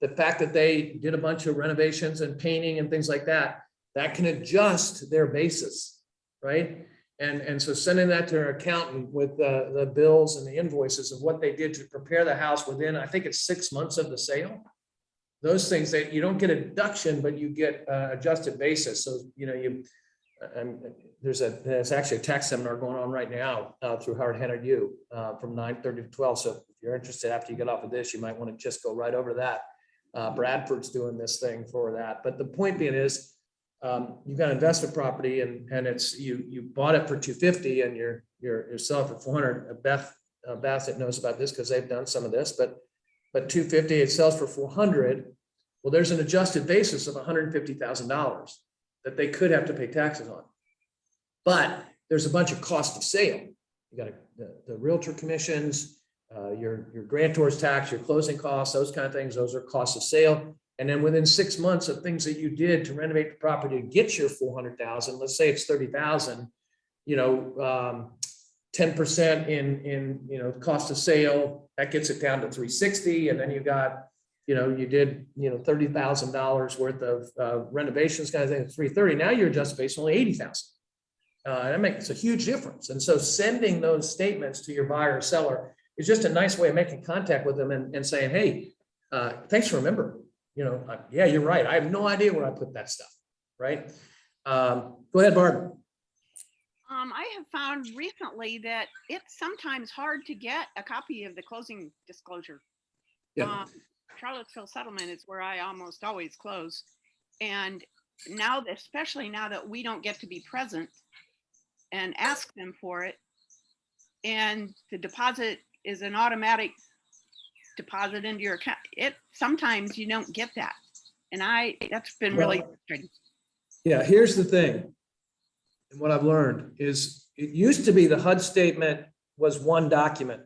Speaker 1: The fact that they did a bunch of renovations and painting and things like that, that can adjust their basis, right? And so sending that to their accountant with the bills and the invoices of what they did to prepare the house within, I think it's 6 months of the sale. Those things that you don't get a deduction, but you get adjusted basis. So, there's actually a tax seminar going on right now through Howard Henry U from 9:30 to 12. So if you're interested after you get off of this, you might want to just go right over that. Bradford's doing this thing for that. But the point being is, you've got investment property and it's you bought it for $250 and you're selling for $400. Beth Bassett knows about this because they've done some of this, but $250, it sells for $400. Well, there's an adjusted basis of $150,000 that they could have to pay taxes on. But there's a bunch of cost of sale. You got the realtor commissions, your grantor's tax, your closing costs, those kind of things. Those are costs of sale. And then within 6 months of things that you did to renovate the property to get your $400,000, let's say it's $30,000, 10% in cost of sale, that gets it down to $360. And then you got, you did, $30,000 worth of renovations kind of thing, $330. Now your adjusted base only $80,000. That makes a huge difference. And so sending those statements to your buyer or seller is just a nice way of making contact with them and saying, hey, thanks for remembering. Yeah, you're right. I have no idea where I put that stuff. Right. Go ahead, Barb.
Speaker 4: I have found recently that it's sometimes hard to get a copy of the closing disclosure.
Speaker 1: Yeah.
Speaker 4: Charlottesville settlement is where I almost always close. And now, especially now that we don't get to be present and ask them for it, and the deposit is an automatic deposit into your account, sometimes you don't get that. And that's been really frustrating.
Speaker 1: Yeah, here's the thing. And what I've learned is it used to be the HUD statement was one document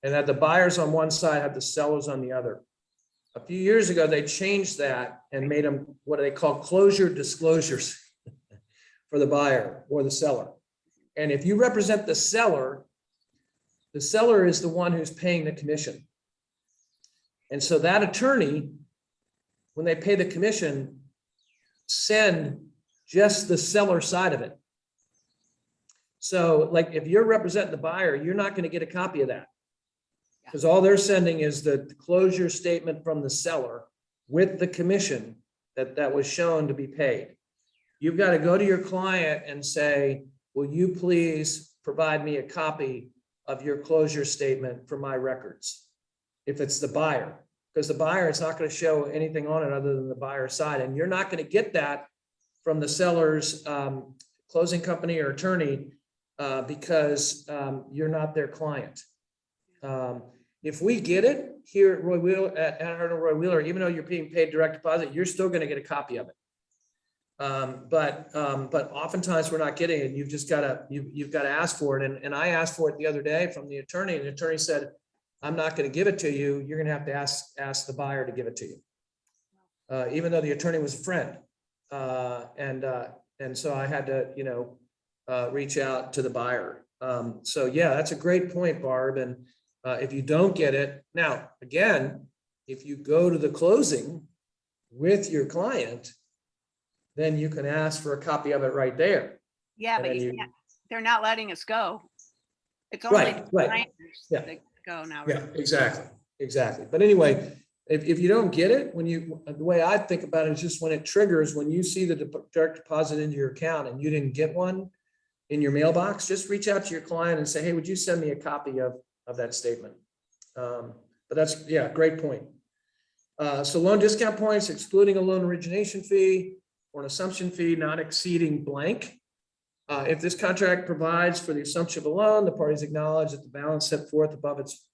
Speaker 1: and that the buyers on one side had the sellers on the other. A few years ago, they changed that and made them what they call closure disclosures for the buyer or the seller. And if you represent the seller is the one who's paying the commission. And so that attorney, when they pay the commission, send just the seller side of it. So like if you're representing the buyer, you're not going to get a copy of that because all they're sending is the closure statement from the seller with the commission that was shown to be paid. You've got to go to your client and say, will you please provide me a copy of your closure statement for my records? If it's the buyer, because the buyer is not going to show anything on it other than the buyer side. And you're not going to get that from the seller's closing company or attorney because you're not their client. If we get it here at Roy Wheeler, at Roy Wheeler, even though you're being paid direct deposit, you're still going to get a copy of it. But oftentimes we're not getting it. You've just got to ask for it. And I asked for it the other day from the attorney, and the attorney said, I'm not going to give it to you. You're going to have to ask the buyer to give it to you. Even though the attorney was a friend. And And so I had to, reach out to the buyer. So yeah, that's a great point, Barb. And if you don't get it, now, again, if you go to the closing with your client, then you can ask for a copy of it right there.
Speaker 4: Yeah,
Speaker 1: And
Speaker 4: but
Speaker 1: then
Speaker 4: you
Speaker 1: you-
Speaker 4: can't, they're not letting us go. It's only
Speaker 1: Right, right.
Speaker 4: designers
Speaker 1: Yeah.
Speaker 4: that go now.
Speaker 1: Yeah, exactly. But anyway, if you don't get it, the way I think about it is just when it triggers, when you see the direct deposit into your account and you didn't get one in your mailbox, just reach out to your client and say, hey, would you send me a copy of that statement? But that's, yeah, great point. So loan discount points, excluding a loan origination fee or an assumption fee not exceeding blank. If this contract provides for the assumption of a loan, the parties acknowledge that the balance set forth above its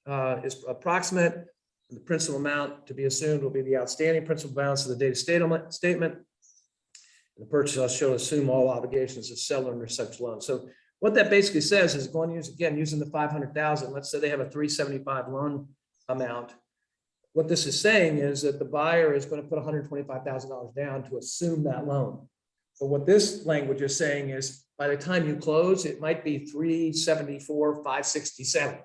Speaker 1: is approximate. The principal amount to be assumed will be the outstanding principal balance of the data statement. The purchaser shall assume all obligations of seller under such loan. So what that basically says is going to use, again, using the 500,000, let's say they have a 375 loan amount. What this is saying is that the buyer is going to put $125,000 down to assume that loan. But what this language is saying is by the time you close, it might be 374, 567,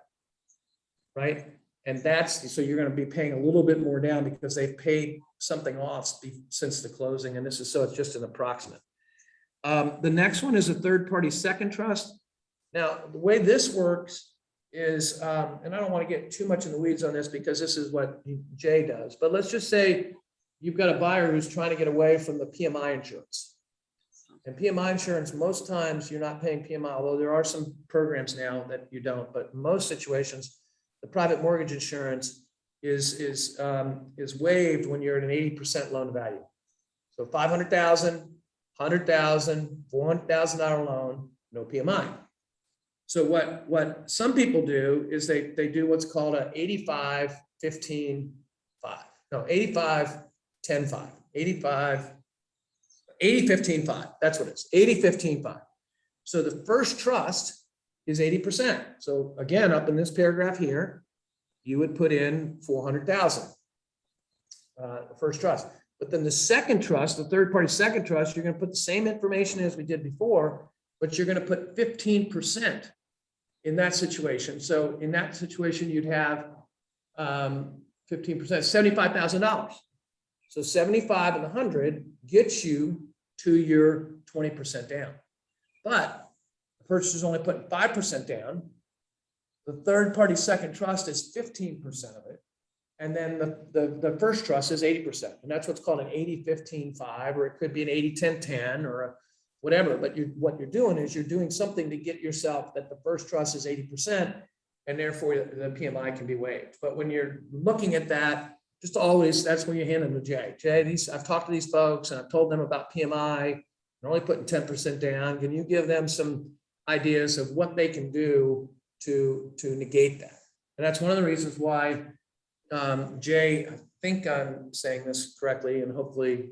Speaker 1: right? And so you're going to be paying a little bit more down because they've paid something off since the closing. And so it's just an approximate. The next one is a third-party second trust. Now, the way this works is, and I don't want to get too much in the weeds on this because this is what Jay does, but let's just say you've got a buyer who's trying to get away from the PMI insurance. And PMI insurance, most times you're not paying PMI, although there are some programs now that you don't, but in most situations, the private mortgage insurance is waived when you're at an 80% loan to value. So 500,000, 100,000, $400,000 loan, no PMI. So what some people do is they do what's called a 85, 15, 5. No, 85, 10, 5. 85, 80, 15, 5. That's what it is. 80, 15, 5. So the first trust is 80%. So again, up in this paragraph here, you would put in 400,000, first trust. But then the second trust, the third party second trust, you're going to put the same information as we did before, but you're going to put 15% in that situation. So in that situation, you'd have 15%, $75,000. So 75 and 100 gets you to your 20% down. But the purchaser's only putting 5% down. The third party second trust is 15% of it. And then the first trust is 80%. And that's what's called an 80-15-5, or it could be an 80-10-10 or a whatever. But what you're doing is you're doing something to get yourself that the first trust is 80%, and therefore the PMI can be waived. But when you're looking at that, just always, that's when you hand them to Jay. Jay, I've talked to these folks and I've told them about PMI. They're only putting 10% down. Can you give them some ideas of what they can do to negate that? And that's one of the reasons why Jay, I think I'm saying this correctly, and hopefully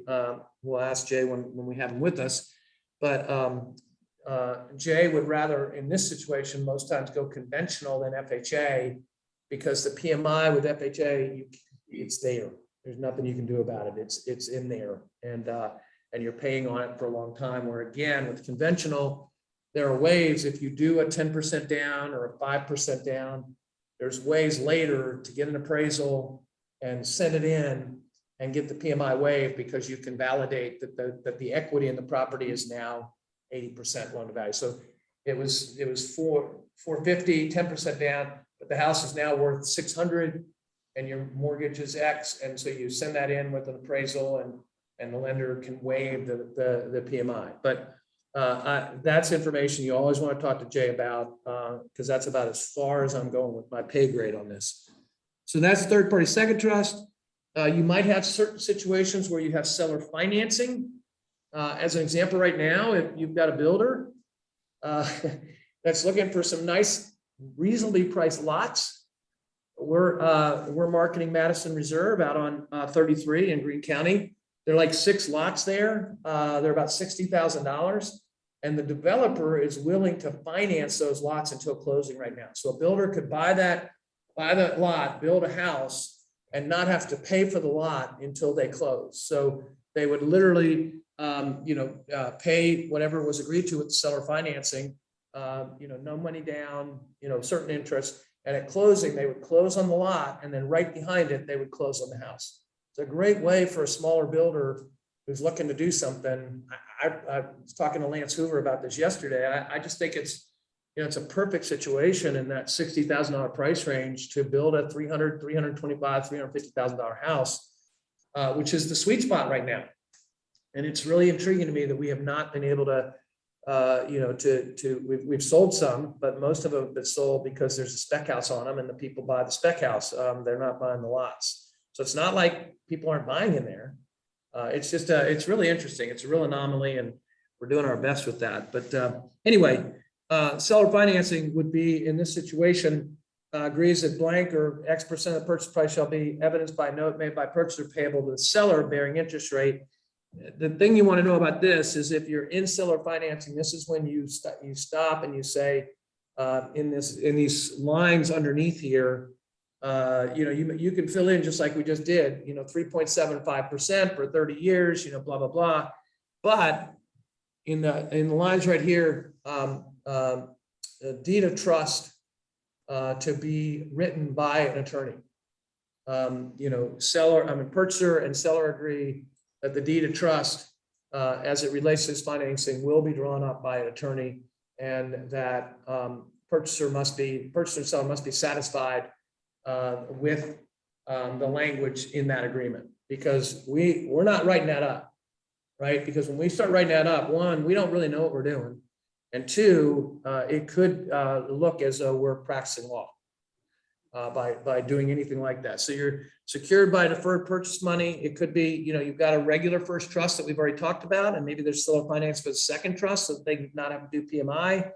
Speaker 1: we'll ask Jay when we have him with us. But Jay would rather, in this situation, most times go conventional than FHA, because the PMI with FHA, it's there. There's nothing you can do about it. It's in there, and you're paying on it for a long time. Where again, with conventional, there are ways, if you do a 10% down or a 5% down, there's ways later to get an appraisal and send it in and get the PMI waived, because you can validate that the equity in the property is now 80% loan to value. So it was 450, 10% down, but the house is now worth 600 and your mortgage is X. And so you send that in with an appraisal and the lender can waive the PMI. But that's information you always want to talk to Jay about, because that's about as far as I'm going with my pay grade on this. So that's third party second trust. You might have certain situations where you have seller financing. As an example, right now, if you've got a builder that's looking for some nice, reasonably priced lots, we're marketing Madison Reserve out on 33 in Greene County. There are like 6 lots there. They're about $60,000. And the developer is willing to finance those lots until closing right now. So a builder could buy that lot, build a house, and not have to pay for the lot until they close. So they would literally pay whatever was agreed to with seller financing, no money down, certain interest. And at closing, they would close on the lot, and then right behind it, they would close on the house. It's a great way for a smaller builder who's looking to do something. I was talking to Lance Hoover about this yesterday. I just think it's a perfect situation in that $60,000 price range to build a $300,000, $325,000, $350,000 house, which is the sweet spot right now. And it's really intriguing to me that we have not been able to, we've sold some, but most of them have been sold because there's a spec house on them and the people buy the spec house. They're not buying the lots. So it's not like people aren't buying in there. It's just, it's really interesting. It's a real anomaly, and we're doing our best with that. But anyway, seller financing would be in this situation, agrees that blank or X% of the purchase price shall be evidenced by note made by purchaser payable to the seller bearing interest rate. The thing you want to know about this is if you're in seller financing, this is when you stop and you say, in these lines underneath here, you can fill in just like we just did, 3.75% for 30 years, blah, blah, blah. But in the lines right here, the deed of trust to be written by an attorney. Purchaser and seller agree that the deed of trust, as it relates to this financing, will be drawn up by an attorney, and that purchaser and seller must be satisfied with the language in that agreement, because we're not writing that up, right? Because when we start writing that up, one, we don't really know what we're doing, and two, it could look as though we're practicing law by doing anything like that. So you're secured by deferred purchase money. It could be, you've got a regular first trust that we've already talked about, and maybe there's seller finance for the second trust, so they not have to do PMI.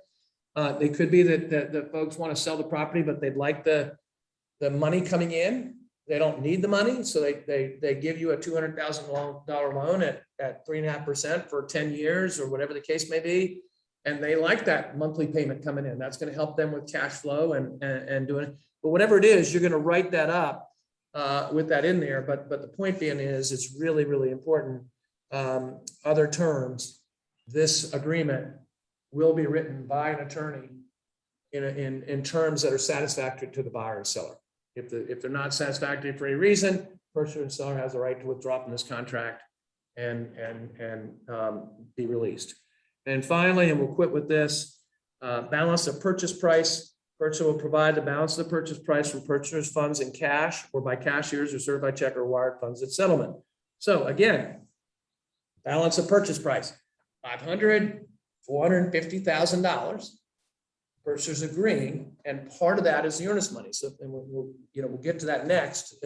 Speaker 1: They could be that the folks want to sell the property, but they'd like the money coming in. They don't need the money, so they give you a $200,000 loan at 3.5% for 10 years or whatever the case may be, and they like that monthly payment coming in. That's going to help them with cash flow and doing it. But whatever it is, you're going to write that up with that in there. But the point being is, it's really, really important. Other terms, this agreement will be written by an attorney in terms that are satisfactory to the buyer and seller. If they're not satisfactory for any reason, purchaser and seller has the right to withdraw from this contract and be released. And finally, and we'll quit with this, balance of purchase price. Purchaser will provide the balance of the purchase price from purchaser's funds in cash or by cashiers or certified check or wired funds at settlement. So again, balance of purchase price, $500,000, $450,000. Purchaser's agreeing, and part of that is the earnest money. So, and we'll get to that next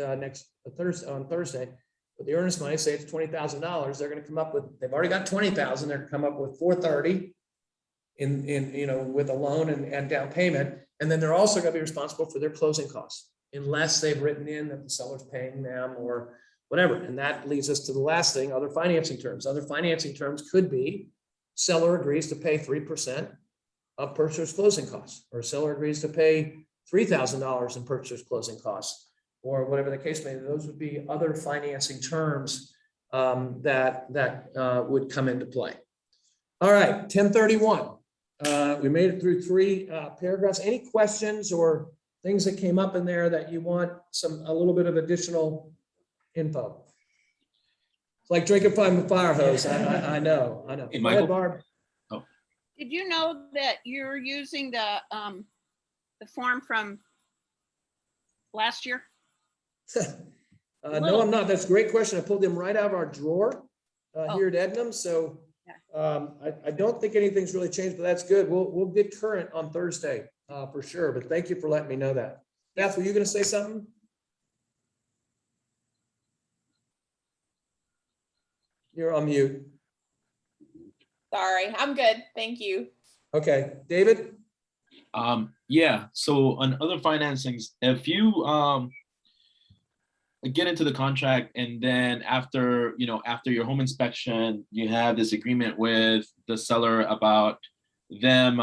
Speaker 1: Thursday. But the earnest money, say it's $20,000, they're going to come up with. They've already got $20,000. They're going to come up with $430,000 with a loan and down payment, and then they're also going to be responsible for their closing costs, unless they've written in that the seller's paying them or whatever. And that leads us to the last thing: other financing terms. Other financing terms could be seller agrees to pay 3% of purchaser's closing costs, or seller agrees to pay $3,000 in purchaser's closing costs, or whatever the case may be. Those would be other financing terms that would come into play. All right, 1031. We made it through 3 paragraphs. Any questions or things that came up in there that you want a little bit of additional info? It's like drinking from a fire hose. I know.
Speaker 5: Hey,
Speaker 1: Go ahead,
Speaker 5: Michael.
Speaker 1: Barb.
Speaker 4: Did you know that you're using the form from last year?
Speaker 1: No, I'm not. That's a great question. I pulled them right out of our drawer here at Ednam. So I don't think anything's really changed, but that's good. We'll get current on Thursday for sure. But thank you for letting me know that. Beth, were you going to say something? You're on mute.
Speaker 3: Sorry, I'm good. Thank you.
Speaker 1: Okay, David.
Speaker 5: Yeah, so on other financings, if you get into the contract and then after your home inspection, you have this agreement with the seller about them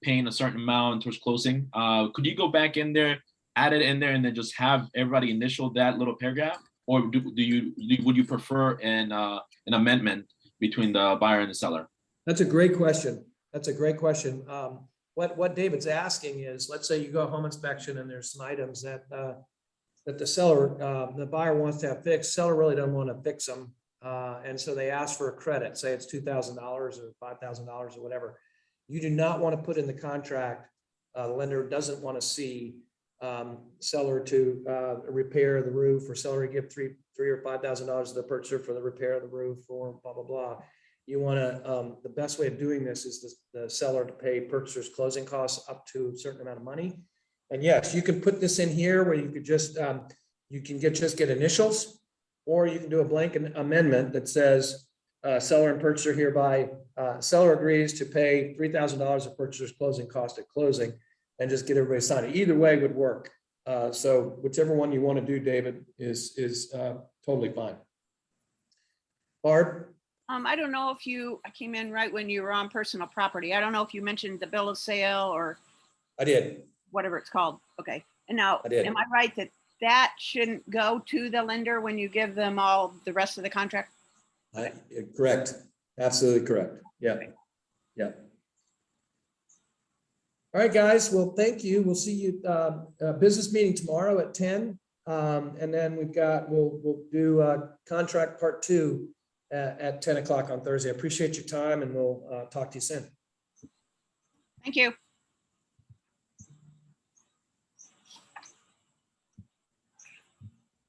Speaker 5: paying a certain amount towards closing, could you go back in there, add it in there, and then just have everybody initial that little paragraph? Or would you prefer an amendment between the buyer and the seller?
Speaker 1: That's a great question. That's a great question. What David's asking is, let's say you go home inspection and there's some items that the seller, the buyer wants to have fixed, seller really doesn't want to fix them. And so they ask for a credit, say it's $2,000 or $5,000 or whatever. You do not want to put in the contract, the lender doesn't want to see seller to repair the roof, or seller to give $3,000 or $5,000 to the purchaser for the repair of the roof, or blah, blah, blah. You want to, the best way of doing this is the seller to pay purchaser's closing costs up to a certain amount of money. And yes, you can put this in here where you could just, you can just get initials, or you can do a blanket amendment that says seller and purchaser hereby, seller agrees to pay $3,000 of purchaser's closing cost at closing, and just get everybody signed. Either way would work. So whichever one you want to do, David, is totally fine. Barb?
Speaker 4: I don't know if I came in right when you were on personal property. I don't know if you mentioned the bill of sale or
Speaker 1: I did.
Speaker 4: whatever it's called. Okay. And now,
Speaker 1: I did.
Speaker 4: am I right that shouldn't go to the lender when you give them all the rest of the contract?
Speaker 1: Correct. Absolutely correct. Yeah. Yeah. All right, guys. Well, thank you. We'll see you business meeting tomorrow at 10. And then we'll do contract part 2 at 10 o'clock on Thursday. I appreciate your time, and we'll talk to you soon.
Speaker 4: Thank you.